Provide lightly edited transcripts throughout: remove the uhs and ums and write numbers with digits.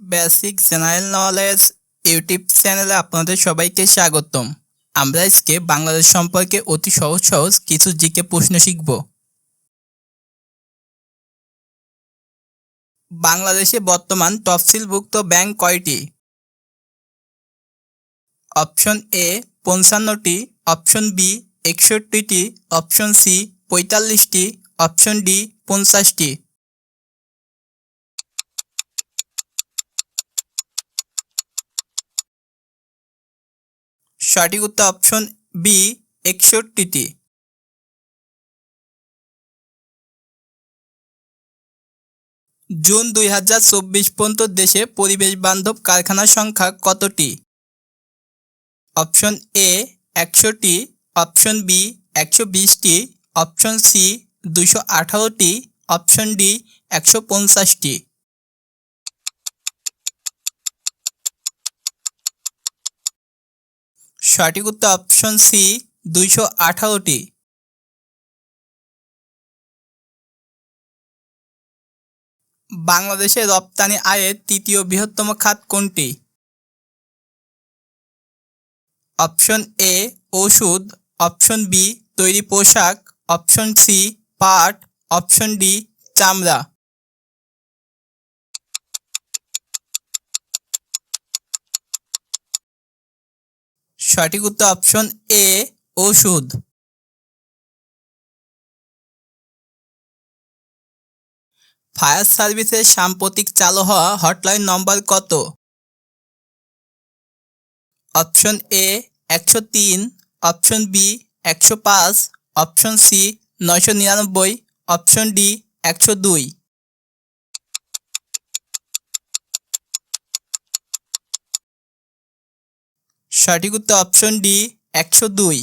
Basic general knowledge YouTube চ্যানেলে আপনাদের সবাইকে স্বাগতম। আমরা আজকে বাংলাদেশ সম্পর্কে অতি সহজ সহজ কিছু জিকে প্রশ্ন শিখব। বাংলাদেশে বর্তমান তফসিলভুক্ত ব্যাংক কয়টি? অপশন এ ৫৫টি, অপশন বি ৬১টি, অপশন সি ৪৫টি, অপশন ডি ৫০টি। সঠিক উত্তর অপশন বি ৬১টি। জুন ২০২৪ পর্যন্ত দেশে পরিবেশ বান্ধব কারখানার সংখ্যা কতটি? অপশন এ ১০০টি, অপশন বি ১২০টি, অপশন সি ২১৮টি, অপশন ডি ১৫০টি। সঠিক উত্তর অপশন সি ২১৮টি। বাংলাদেশের রপ্তানি আয়ের তৃতীয় বৃহত্তম খাত কোনটি? অপশন এ ওষুধ, অপশন বি তৈরি পোশাক, অপশন সি পাট, অপশন ডি চামড়া। সঠিক উত্তর অপশন এ ওষুধ। ফায়ার সার্ভিসের সাম্প্রতিক চালু হওয়া হটলাইন নম্বর কত? Option A ১০৩, option B ১০৫, option C ৯৯৯, option D ১০২। সঠিক উত্তর অপশন ডি ১০২।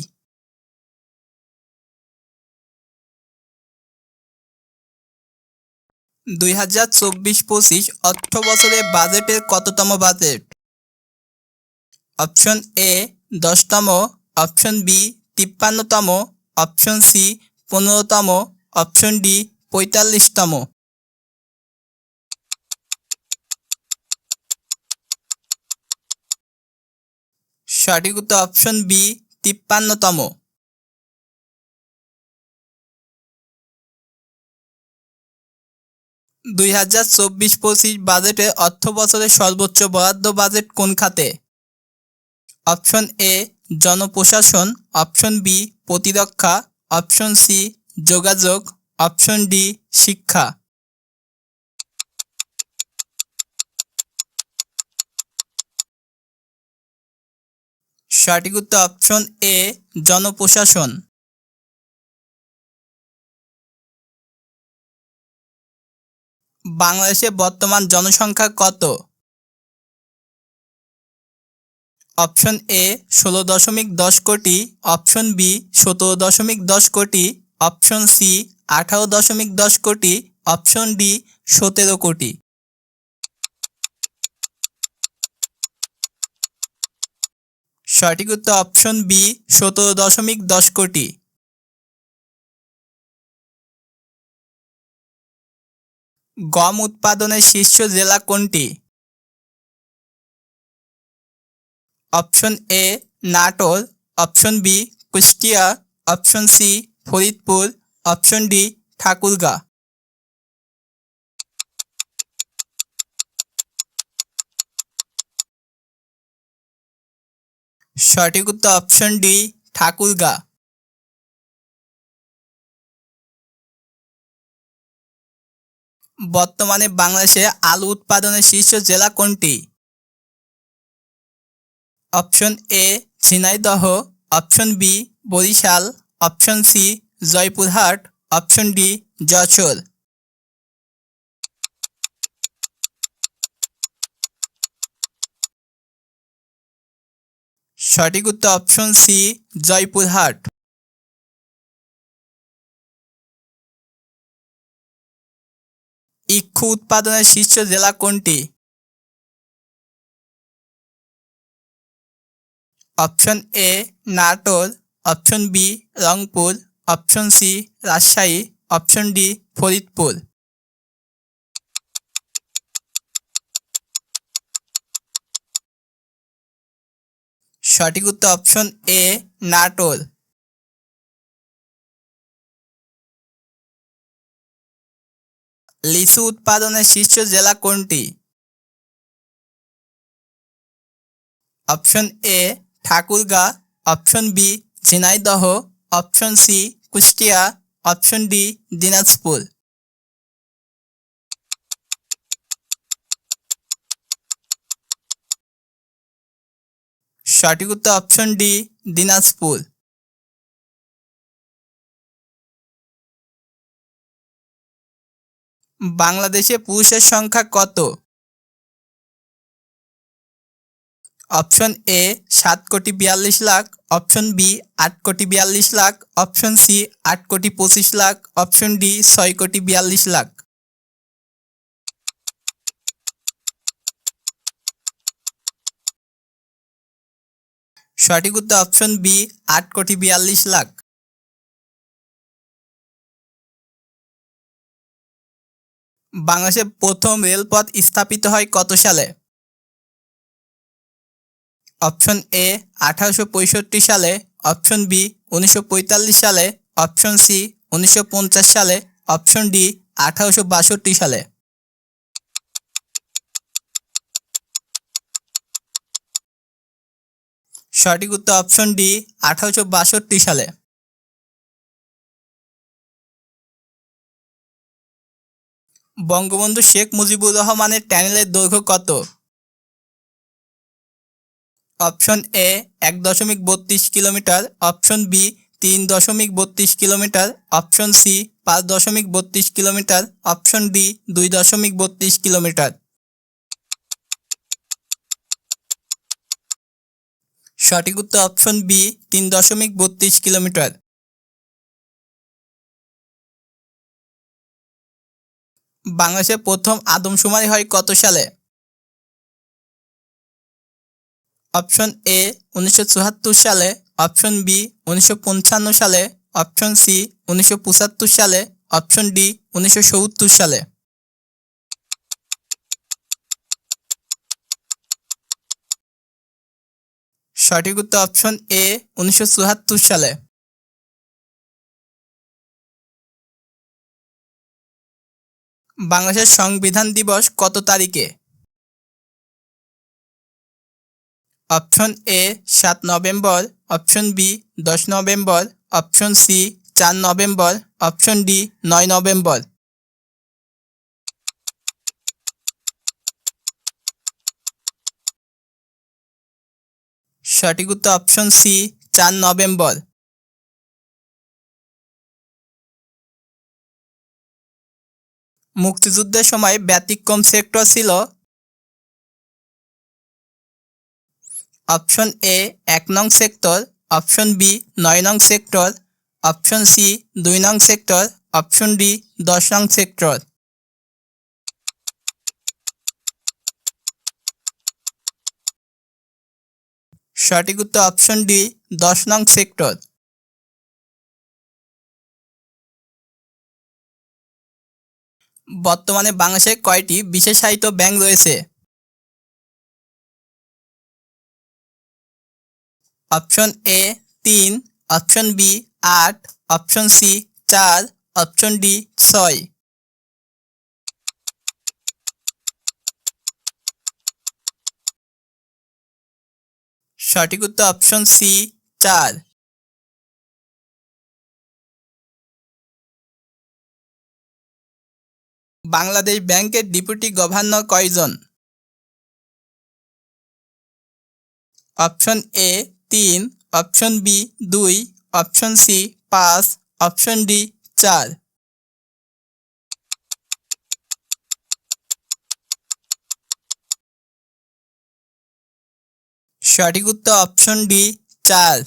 ২০২৪-২৫ অর্থ বছরের বাজেটের কততম বাজেট? অপশন এ ১০তম, অপশন বি ৫৩তম, অপশন সি ১৫তম, অপশন ডি ৪৫তম। সঠিক উত্তর অপশন বি ৫৩তম। ২০২৪-২৫ বাজেটের অর্থ বছরের সর্বোচ্চ বরাদ্দ বাজেট কোন খাতে? অপশন এ জনপ্রশাসন, অপশন বি প্রতিরক্ষা, অপশন সি যোগাযোগ, অপশন ডি শিক্ষা। সঠিক উত্তর অপশন এ জনপ্রশাসন। বাংলাদেশে বর্তমান জনসংখ্যা কত? অপশন এ ১৬.১০ কোটি, অপশন বি ১৭.১০ কোটি, অপশন সি ১৮.১০ কোটি, অপশন ডি ১৭ কোটি। সঠিক উত্তর অপশন বি ১৭.১০ কোটি। গম উৎপাদনের শীর্ষ জেলা কোনটি? Option A Natore, option B Kushtia, option C Faridpur, option D Thakurgaon. সঠিক উত্তর অপশন ডি ঠাকুরগাঁ। বর্তমানে বাংলাদেশে আলু উৎপাদনের শীর্ষ জেলা কোনটি? Option A Jhenaidah, option B Barishal, option C Joypurhat, option D Jashore. সঠিক উত্তর অপশন সি জয়পুরহাট। ইক্ষু উৎপাদনের শীর্ষ জেলা কোনটি? Option A Natore, option B Rangpur, option C Rajshahi, option D Faridpur. সঠিক উত্তর অপশন এ নাটোর। লিচু উৎপাদনের শীর্ষ জেলা কোনটি? Option A Thakurgaon, option B Jhenaidah, option C Kushtia, option D Dinajpur. সঠিক উত্তর অপশন ডি দিনাজপুর। বাংলাদেশে পুরুষের সংখ্যা কত? Option A 7,42,00,000, option B 8,42,00,000, option C 8,25,00,000, option D 6,42,00,000। সঠিক উত্তর অপশন বি 8,42,00,000। বাংলাদেশের প্রথম রেলপথ স্থাপিত হয় কত সালে? অপশন এ 1865 সালে, অপশন বি 1945 সালে, অপশন সি 1950 সালে, অপশন ডি 1862 সালে। সঠিক উত্তর অপশন ডি 1862 সালে। বঙ্গবন্ধু শেখ মুজিবুর রহমানের টানেলের দৈর্ঘ্য কত? Option A 1.32 kilometre, option B 3.32 kilometre, option C 5.32 kilometre, option D 2.32 kilometre. সঠিক উত্তর অপশন বি 3.32 কিলোমিটার। বাংলাদেশের প্রথম আদমশুমারি হয় কত সালে? অপশন এ 1974 সালে, অপশন বি 1955 সালে, অপশন সি 1975 সালে, অপশন ডি 1970 সালে। সঠিক উত্তর অপশন এ 1974 সালে। বাংলাদেশের সংবিধান দিবস কত তারিখে? Option A 7 November, option B 10 November, option C 4 November, option D 9 November. সঠিক উত্তর অপশন সি 4 নভেম্বর। মুক্তিযুদ্ধের সময় ব্যতিক্রম সেক্টর ছিল? অপশন এ 1 নং সেক্টর, অপশন বি 9 নং সেক্টর, অপশন সি 2 নং সেক্টর, অপশন ডি 10 নং সেক্টর। সঠিক উত্তর অপশন ডি 10 নং সেক্টর। বর্তমানে বাংলাদেশে কয়টি বিশেষায়িত ব্যাংক রয়েছে? Option A 3, option B 8, option C 4, option D 6। সঠিক উত্তর অপশন সি 4। বাংলাদেশ ব্যাংকের ডেপুটি গভর্নর কয়জন? Option A 3, option B 2, option C 5, option D 4। সঠিক উত্তর অপশন ডি 4।